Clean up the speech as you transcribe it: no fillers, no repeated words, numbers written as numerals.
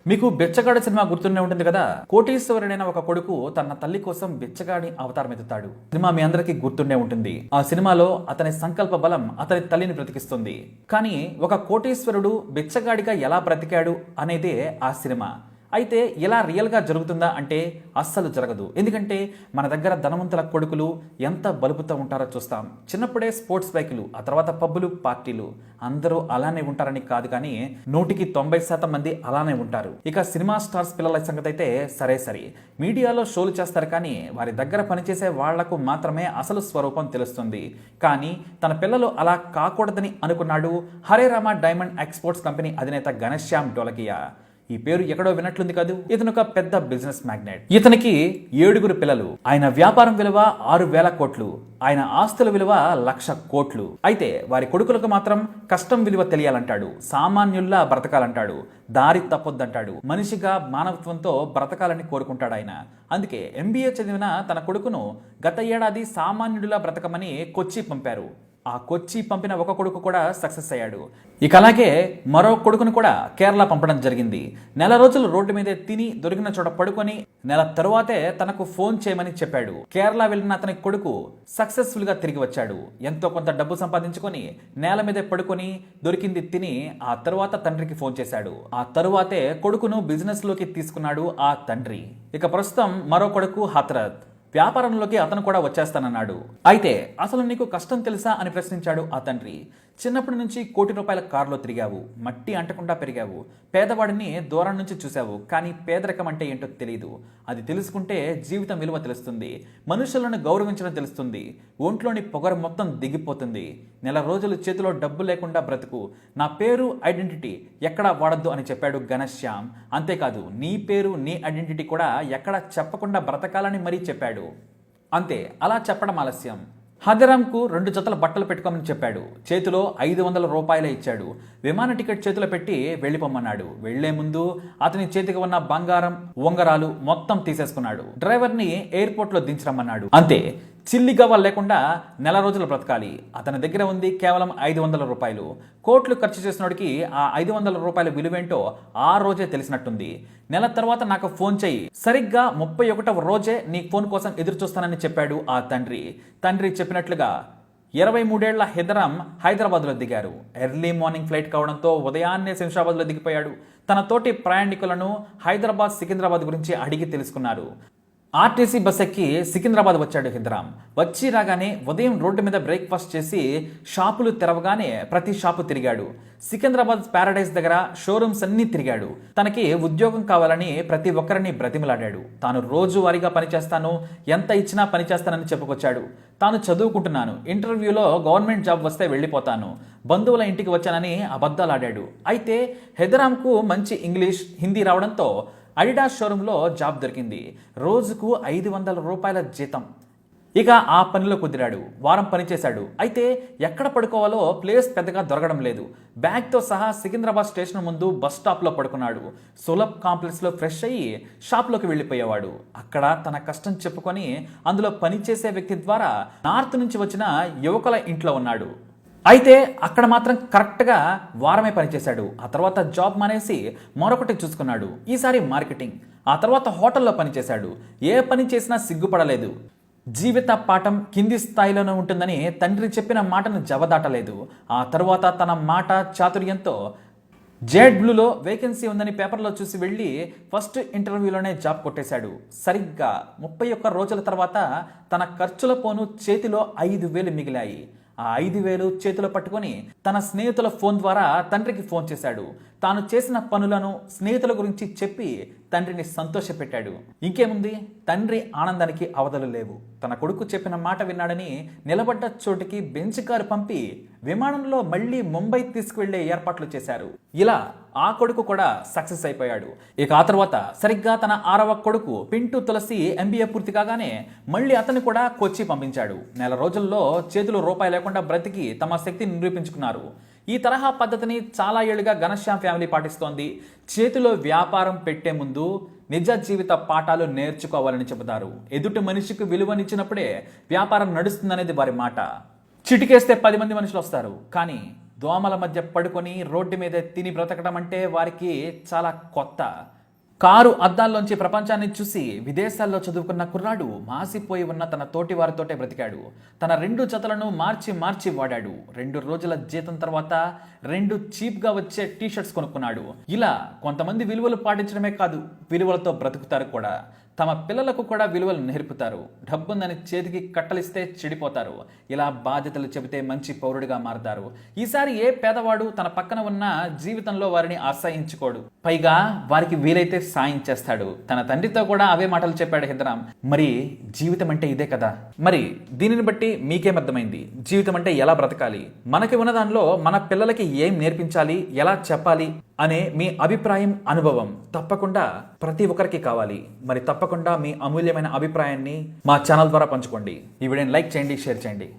మీకు బిచ్చగాడు సినిమా గుర్తుండే ఉంటుంది కదా. కోటీశ్వరుడైన ఒక కొడుకు తన తల్లి కోసం బిచ్చగాడి అవతారం ఎత్తుతాడు. సినిమా మీ అందరికీ గుర్తుండే ఉంటుంది. ఆ సినిమాలో అతని సంకల్ప బలం అతని తల్లిని బ్రతికిస్తుంది. కానీ ఒక కోటీశ్వరుడు బిచ్చగాడిగా ఎలా బ్రతికాడు అనేదే ఆ సినిమా. అయితే ఇలా రియల్గా జరుగుతుందా అంటే అస్సలు జరగదు. ఎందుకంటే మన దగ్గర ధనవంతుల కొడుకులు ఎంత బలుపుతో ఉంటారో చూస్తాం. చిన్నప్పుడే స్పోర్ట్స్ బైకులు, ఆ తర్వాత పబ్బులు, పార్టీలు. అందరూ అలానే ఉంటారని కాదు, కానీ 90% మంది అలానే ఉంటారు. ఇక సినిమా స్టార్స్ పిల్లల సంగతి అయితే సరే మీడియాలో షోలు చేస్తారు, కానీ వారి దగ్గర పనిచేసే వాళ్లకు మాత్రమే అసలు స్వరూపం తెలుస్తుంది. కానీ తన పిల్లలు అలా కాకూడదని అనుకున్నాడు Hare Rama diamond exports company అధినేత ఘనశ్యామ్ ఢోలకియా. ఈ పేరు ఎక్కడో విన్నట్లుంది కాదు. ఇతను ఒక పెద్ద బిజినెస్ మ్యాగ్నెట్. ఇతనికి 7 పిల్లలు. ఆయన వ్యాపారం విలువ 6,000 కోట్లు. ఆయన ఆస్తుల విలువ 1,00,000 కోట్లు. అయితే వారి కొడుకులకు మాత్రం కష్టం విలువ తెలియాలంటాడు, సామాన్యుల్లా బ్రతకాలంటాడు, దారి తప్పొద్దంటాడు, మనిషిగా మానవత్వంతో బ్రతకాలని కోరుకుంటాడు ఆయన. అందుకే MBA చదివిన తన కొడుకును గత ఏడాది సామాన్యుడిలా బ్రతకమని కొచ్చి పంపారు. ఆ కొచ్చి పంపిన ఒక కొడుకు కూడా సక్సెస్ అయ్యాడు. ఇక అలాగే మరో కొడుకును కూడా కేరళ పంపడం జరిగింది. నెల రోజులు రోడ్డు మీదే తిని దొరికిన చోట పడుకొని నెల తరువాతే తనకు ఫోన్ చేయమని చెప్పాడు. కేరళ వెళ్ళిన అతని కొడుకు సక్సెస్ఫుల్ గా తిరిగి వచ్చాడు. ఎంతో కొంత డబ్బు సంపాదించుకొని నేల మీదే పడుకొని దొరికింది తిని ఆ తరువాత తండ్రికి ఫోన్ చేశాడు. ఆ తరువాతే కొడుకును బిజినెస్ లోకి తీసుకున్నాడు ఆ తండ్రి. ఇక ప్రస్తుతం మరో కొడుకు హత్రత్. వ్యాపారంలోకి అతను కూడా వచ్చేస్తానన్నాడు. అయితే అసలు నీకు కష్టం తెలుసా అని ప్రశ్నించాడు ఆ తండ్రి. చిన్నప్పటి నుంచి ₹1 కోటి కారులో తిరిగావు, మట్టి అంటకుండా పెరిగావు, పేదవాడిని దూరం నుంచి చూశావు, కానీ పేదరికం అంటే ఏంటో తెలియదు. అది తెలుసుకుంటే జీవితం విలువ తెలుస్తుంది, మనుషులను గౌరవించడం తెలుస్తుంది, ఒంట్లోని పొగరు మొత్తం దిగిపోతుంది. నెల రోజులు చేతిలో డబ్బు లేకుండా బ్రతుకు, నా పేరు ఐడెంటిటీ ఎక్కడా వాడద్దు అని చెప్పాడు ఘనశ్యామ్. అంతేకాదు నీ పేరు నీ ఐడెంటిటీ కూడా ఎక్కడా చెప్పకుండా బ్రతకాలని మరీ చెప్పాడు. అంతే, అలా చెప్పడం ఆలస్యం. హదరామ్కు 2 జతల బట్టలు పెట్టుకోమని చెప్పాడు. చేతిలో ₹500 ఇచ్చాడు. విమాన టికెట్ చేతిలో పెట్టి వెళ్ళిపోమన్నాడు. వెళ్లే ముందు అతని చేతికి ఉన్న బంగారం, ఉంగరాలు మొత్తం తీసేసుకున్నాడు. డ్రైవర్ని ఎయిర్పోర్ట్లో దించరమ్మన్నాడు. అంతే, చిల్లిగవ్వ లేకుండా నెల రోజులు బ్రతకాలి. అతని దగ్గర ఉంది కేవలం ₹500. కోట్లు ఖర్చు చేసినోడికి ఆ ₹500 విలువేంటో ఆ రోజే తెలిసినట్టుంది. నెల తర్వాత నాకు ఫోన్ చెయ్యి, సరిగ్గా 31వ రోజే నీ ఫోన్ కోసం ఎదురు చూస్తానని చెప్పాడు ఆ తండ్రి. తండ్రి చెప్పినట్లుగా 23 ఏళ్ల హెదరామ్ హైదరాబాద్లో దిగారు. ఎర్లీ మార్నింగ్ ఫ్లైట్ కావడంతో ఉదయాన్నే శంషాబాద్లో దిగిపోయాడు. తన తోటి ప్రయాణికులను హైదరాబాద్, సికింద్రాబాద్ గురించి అడిగి తెలుసుకున్నారు. ఆర్టీసీ బస్ ఎక్కి సికింద్రాబాద్ వచ్చాడు హెదరామ్. వచ్చి రాగానే ఉదయం రోడ్డు మీద బ్రేక్ఫాస్ట్ చేసి షాపులు తెరవగానే ప్రతి షాపు తిరిగాడు. సికింద్రాబాద్ ప్యారడైజ్ దగ్గర షోరూమ్స్ అన్నీ తిరిగాడు. తనకి ఉద్యోగం కావాలని ప్రతి ఒక్కరిని బ్రతిమలాడాడు. తాను రోజువారీగా పనిచేస్తాను, ఎంత ఇచ్చినా పనిచేస్తానని చెప్పుకొచ్చాడు. తాను చదువుకుంటున్నాను, ఇంటర్వ్యూలో గవర్నమెంట్ జాబ్ వస్తే వెళ్ళిపోతాను, బంధువుల ఇంటికి వచ్చానని అబద్ధాలాడాడు. అయితే హెదరామ్కు మంచి ఇంగ్లీష్, హిందీ రావడంతో అడిడాస్ షోరూంలో జాబ్ దొరికింది. రోజుకు ₹500 జీతం. ఇక ఆ పనిలో కుదిరాడు. వారం పనిచేశాడు. అయితే ఎక్కడ పడుకోవాలో ప్లేస్ పెద్దగా దొరకడం లేదు. బ్యాగ్తో సహా సికింద్రాబాద్ స్టేషన్ ముందు బస్ స్టాప్లో పడుకున్నాడు. సులభ్ కాంప్లెక్స్లో ఫ్రెష్ అయ్యి షాప్లోకి వెళ్ళిపోయేవాడు. అక్కడ తన కష్టం చెప్పుకొని అందులో పనిచేసే వ్యక్తి ద్వారా నార్త్ నుంచి వచ్చిన యువకుల ఇంట్లో ఉన్నాడు. అయితే అక్కడ మాత్రం కరెక్ట్గా వారమే పనిచేశాడు. ఆ తర్వాత జాబ్ మానేసి మరొకటి చూసుకున్నాడు. ఈసారి మార్కెటింగ్. ఆ తర్వాత హోటల్లో పనిచేశాడు. ఏ పని చేసినా సిగ్గుపడలేదు. జీవిత పాఠం కింది స్థాయిలోనే ఉంటుందని తండ్రి చెప్పిన మాటను జవదాటలేదు. ఆ తర్వాత తన మాట చాతుర్యంతో జెడ్ బ్లూలో వేకెన్సీ ఉందని పేపర్లో చూసి వెళ్ళి ఫస్ట్ ఇంటర్వ్యూలోనే జాబ్ కొట్టేశాడు. సరిగ్గా 31 రోజుల తర్వాత తన ఖర్చుల పోను చేతిలో 5,000 మిగిలాయి. ఆ 5,000 చేతిలో పట్టుకొని తన స్నేహితుల ఫోన్ ద్వారా తండ్రికి ఫోన్ చేశాడు. తాను చేసిన పనులను స్నేహితుల గురించి చెప్పి తండ్రిని సంతోషపెట్టాడు. ఇంకేముంది, తండ్రి ఆనందానికి అవధులు లేవు. తన కొడుకు చెప్పిన మాట విన్నాడని నిలబడ్డ చోటికి బెంచ్ కారు పంపి విమానంలో మళ్లీ ముంబై తీసుకువెళ్లే ఏర్పాట్లు చేశారు. ఇలా ఆ కొడుకు కూడా సక్సెస్ అయిపోయాడు. ఇక ఆ తర్వాత సరిగ్గా తన 6వ కొడుకు పింటూ తులసి MBA పూర్తి కాగానే మళ్ళీ అతన్ని కూడా కొచ్చి పంపించాడు. నెల రోజుల్లో చేతులు రూపాయి లేకుండా బ్రతికి తమ శక్తిని నిరూపించుకున్నారు. ఈ తరహా పద్ధతిని చాలా ఏళ్లుగా ఘనశ్యామ్ ఫ్యామిలీ పాటిస్తోంది. చేతిలో వ్యాపారం పెట్టే ముందు నిజ జీవిత పాఠాలు నేర్చుకోవాలని చెబుతారు. ఎదుటి మనిషికి విలువనిచ్చినప్పుడే వ్యాపారం నడుస్తుందనేది వారి మాట. చిటికేస్తే 10 మంది మనుషులు వస్తారు, కానీ దోమల మధ్య పడుకొని రోడ్డు మీద తిని బ్రతకడం అంటే వారికి చాలా కొత్త. కారు అద్దాల్లోంచి ప్రపంచాన్ని చూసి విదేశాల్లో చదువుకున్న కుర్రాడు మాసిపోయి ఉన్న తన తోటి వారితోటే బ్రతికాడు. తన 2 జతలను మార్చి మార్చి వాడాడు. 2 రోజుల జీతం తర్వాత 2 చీప్గా వచ్చే టీషర్ట్స్ కొనుక్కున్నాడు. ఇలా కొంతమంది విలువలు పాటించడమే కాదు, విలువలతో బ్రతుకుతారు కూడా. తమ పిల్లలకు కూడా విలువలు నేర్పుతారు. డబ్బుందని చేతికి కట్టలిస్తే చెడిపోతారు. ఇలా బాధ్యతలు చెబితే మంచి పౌరుడిగా మారతారు. ఈసారి ఏ పేదవాడు తన పక్కన ఉన్న జీవితంలో వారిని ఆశ్రయించుకోడు. పైగా వారికి వీలైతే సాయం చేస్తాడు. తన తండ్రితో కూడా అవే మాటలు చెప్పాడు హిందరాం. మరి జీవితం అంటే ఇదే కదా. మరి దీనిని బట్టి మీకేమర్థమైంది? జీవితం అంటే ఎలా బ్రతకాలి, మనకి ఉన్న దానిలో మన పిల్లలకి ఏం నేర్పించాలి, ఎలా చెప్పాలి అనే మీ అభిప్రాయం, అనుభవం తప్పకుండా ప్రతి ఒక్కరికి కావాలి. మరి తప్పకుండా మీ అమూల్యమైన అభిప్రాయాన్ని మా ఛానల్ ద్వారా పంచుకోండి. ఈ వీడియోని లైక్ చేయండి, షేర్ చేయండి.